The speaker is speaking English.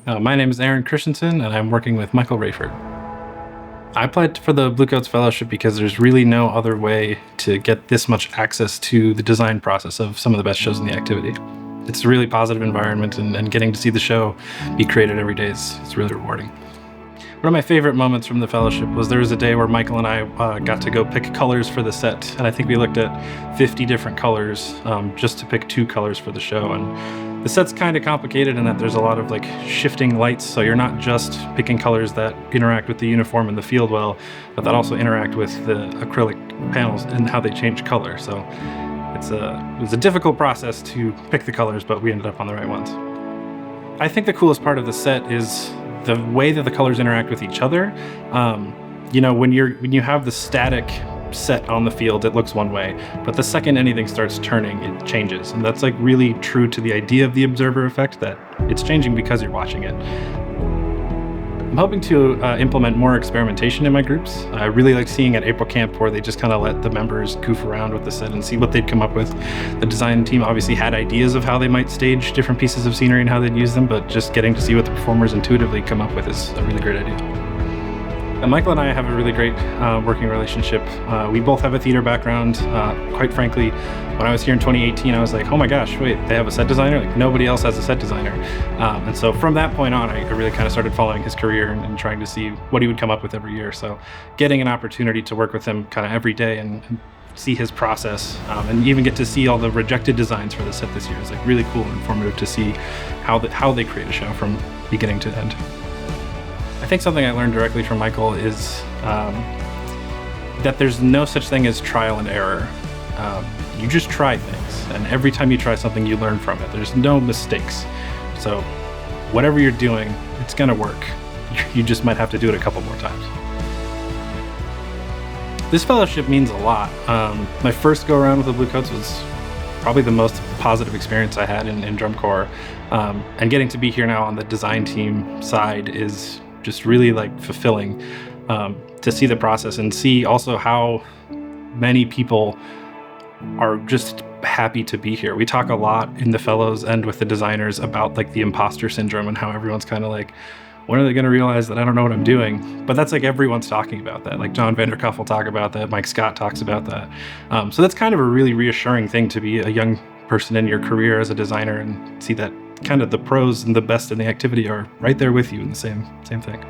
My name is Aaron Christianson, and I'm working with Michael Raiford. I applied for the Bluecoats Fellowship because there's really no other way to get this much access to the design process of some of the best shows in the activity. It's a really positive environment, and getting to see the show be created every day is really rewarding. One of my favorite moments from the fellowship was there was a day where Michael and I got to go pick colors for the set, and I think we looked at 50 different colors just to pick 2 colors for the show. And the set's kind of complicated in that there's a lot of shifting lights, so you're not just picking colors that interact with the uniform and the field well, but that also interact with the acrylic panels and how they change color. So it was a difficult process to pick the colors, but we ended up on the right ones. I think the coolest part of the set is the way that the colors interact with each other. When you have the static set on the field, it looks one way, but the second anything starts turning, it changes. And that's really true to the idea of the observer effect, that it's changing because you're watching it. I'm hoping to implement more experimentation in my groups. I really like seeing at April Camp where they just kind of let the members goof around with the set and see what they'd come up with. The design team obviously had ideas of how they might stage different pieces of scenery and how they'd use them, but just getting to see what the performers intuitively come up with is a really great idea. Michael and I have a really great working relationship. We both have a theater background. Quite frankly, when I was here in 2018, I was like, oh my gosh, wait, they have a set designer? Nobody else has a set designer. And so from that point on, I really kind of started following his career and trying to see what he would come up with every year. So getting an opportunity to work with him kind of every day and see his process, and even get to see all the rejected designs for the set this year is really cool and informative to see how they create a show from beginning to end. I think something I learned directly from Michael is that there's no such thing as trial and error. You just try things, and every time you try something, you learn from it. There's no mistakes. So whatever you're doing, it's gonna work. You just might have to do it a couple more times. This fellowship means a lot. My first go around with the Bluecoats was probably the most positive experience I had in drum corps. And getting to be here now on the design team side is just really fulfilling, to see the process and see also how many people are just happy to be here. We talk a lot in the fellows and with the designers about the imposter syndrome and how everyone's kind of when are they going to realize that I don't know what I'm doing? But that's everyone's talking about that. John Vanderkuff will talk about that. Mike Scott talks about that. So that's kind of a really reassuring thing to be a young person in your career as a designer and see that kind of the pros and the best in the activity are right there with you in the same thing.